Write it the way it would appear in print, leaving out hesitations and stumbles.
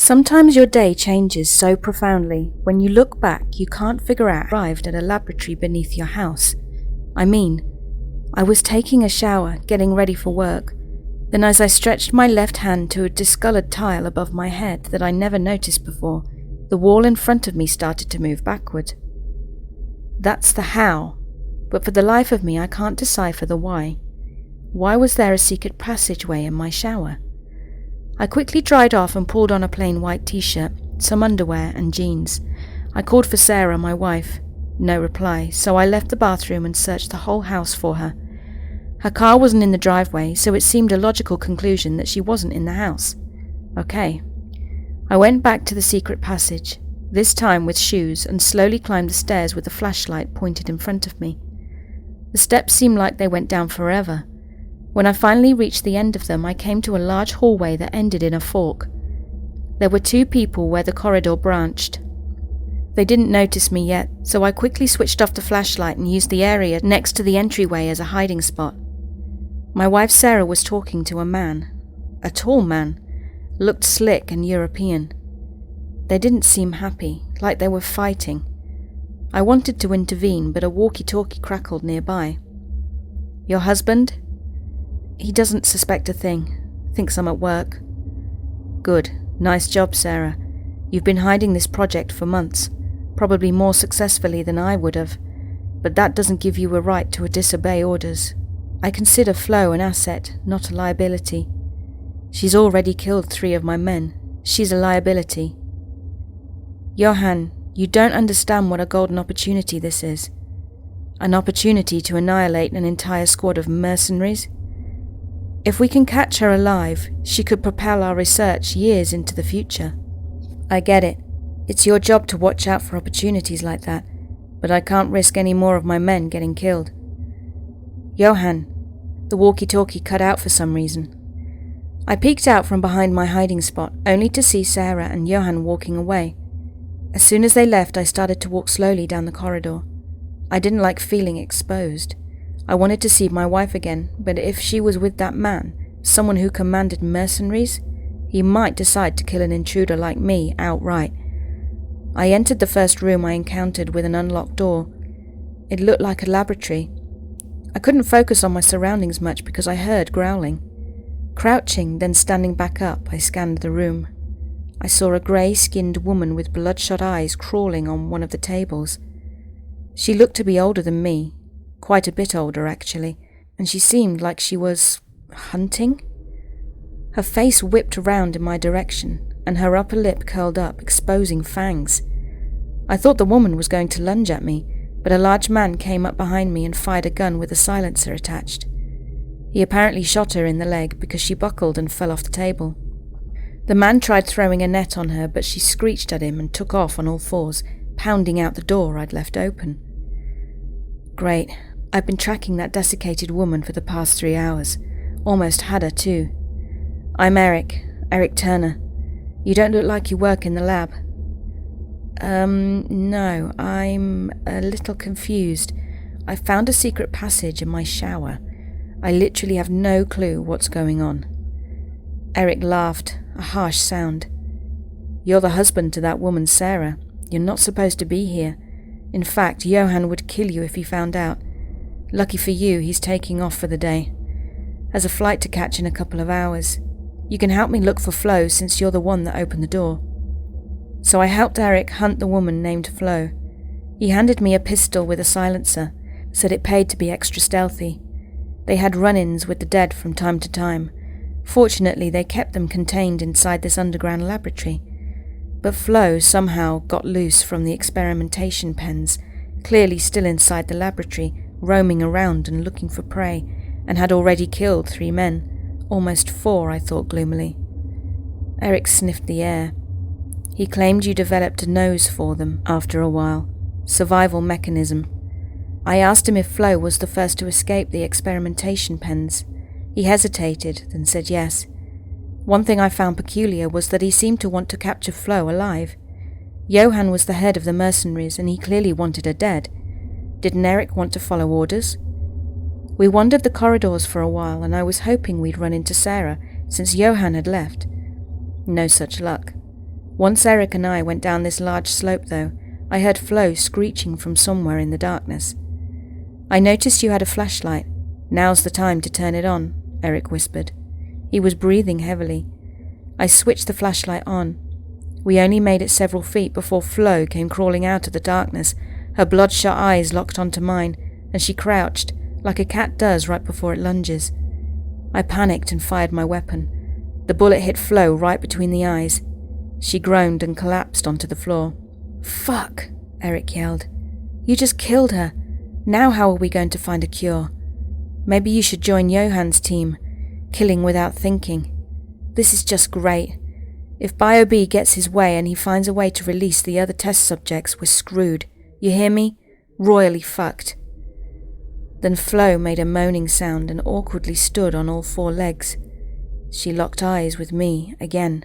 Sometimes your day changes so profoundly, when you look back you can't figure out. Arrived at a laboratory beneath your house. I was taking a shower, getting ready for work. Then as I stretched my left hand to a discolored tile above my head that I never noticed before, the wall in front of me started to move backward. That's the how, but for the life of me I can't decipher the why. Why was there a secret passageway in my shower? I quickly dried off and pulled on a plain white t-shirt, some underwear and jeans. I called for Sarah, my wife. No reply, so I left the bathroom and searched the whole house for her. Her car wasn't in the driveway, so it seemed a logical conclusion that she wasn't in the house. Okay. I went back to the secret passage, this time with shoes, and slowly climbed the stairs with a flashlight pointed in front of me. The steps seemed like they went down forever. When I finally reached the end of them, I came to a large hallway that ended in a fork. There were two people where the corridor branched. They didn't notice me yet, so I quickly switched off the flashlight and used the area next to the entryway as a hiding spot. My wife Sarah was talking to a man. A tall man. Looked slick and European. They didn't seem happy, like they were fighting. I wanted to intervene, but a walkie-talkie crackled nearby. "Your husband?" "He doesn't suspect a thing. Thinks I'm at work." "Good. Nice job, Sarah. You've been hiding this project for months, probably more successfully than I would have, but that doesn't give you a right to disobey orders. I consider Flo an asset, not a liability. She's already killed 3 of my men. She's a liability." "Johan, you don't understand what a golden opportunity this is. An opportunity to annihilate an entire squad of mercenaries. If we can catch her alive, she could propel our research years into the future." "I get it. It's your job to watch out for opportunities like that, but I can't risk any more of my men getting killed." "Johan," the walkie-talkie cut out for some reason. I peeked out from behind my hiding spot, only to see Sarah and Johan walking away. As soon as they left, I started to walk slowly down the corridor. I didn't like feeling exposed. I wanted to see my wife again, but if she was with that man, someone who commanded mercenaries, he might decide to kill an intruder like me outright. I entered the first room I encountered with an unlocked door. It looked like a laboratory. I couldn't focus on my surroundings much because I heard growling. Crouching, then standing back up, I scanned the room. I saw a grey-skinned woman with bloodshot eyes crawling on one of the tables. She looked to be older than me, quite a bit older actually, and she seemed like she was hunting. Her face whipped round in my direction, and her upper lip curled up, exposing fangs. I thought the woman was going to lunge at me, but a large man came up behind me and fired a gun with a silencer attached. He apparently shot her in the leg because she buckled and fell off the table. The man tried throwing a net on her, but she screeched at him and took off on all fours, pounding out the door I'd left open. Great. I've been tracking that desiccated woman for the past 3 hours. Almost had her too. "I'm Eric Turner. You don't look like you work in the lab." No, I'm a little confused. I found a secret passage in my shower. I literally have no clue what's going on." Eric laughed, a harsh sound. "You're the husband to that woman, Sarah. You're not supposed to be here. In fact, Johan would kill you if he found out. Lucky for you, he's taking off for the day. Has a flight to catch in a couple of hours. You can help me look for Flo since you're the one that opened the door." So I helped Eric hunt the woman named Flo. He handed me a pistol with a silencer, said it paid to be extra stealthy. They had run-ins with the dead from time to time. Fortunately, they kept them contained inside this underground laboratory. But Flo somehow got loose from the experimentation pens, clearly still inside the laboratory, roaming around and looking for prey, and had already killed 3 men. Almost 4, I thought gloomily. Eric sniffed the air. He claimed you developed a nose for them after a while. Survival mechanism. I asked him if Flo was the first to escape the experimentation pens. He hesitated, then said yes. One thing I found peculiar was that he seemed to want to capture Flo alive. Johan was the head of the mercenaries, and he clearly wanted her dead. Didn't Eric want to follow orders? We wandered the corridors for a while, and I was hoping we'd run into Sarah, since Johan had left. No such luck. Once Eric and I went down this large slope, though, I heard Flo screeching from somewhere in the darkness. I noticed you had a flashlight. Now's the time to turn it on, Eric whispered. He was breathing heavily. I switched the flashlight on. We only made it several feet before Flo came crawling out of the darkness, her bloodshot eyes locked onto mine, and she crouched, like a cat does right before it lunges. I panicked and fired my weapon. The bullet hit Flo right between the eyes. She groaned and collapsed onto the floor. "Fuck," Eric yelled. "You just killed her. Now how are we going to find a cure? Maybe you should join Johann's team, killing without thinking. This is just great. If BioB gets his way and he finds a way to release the other test subjects, we're screwed. You hear me? Royally fucked." Then Flo made a moaning sound and awkwardly stood on all four legs. She locked eyes with me again.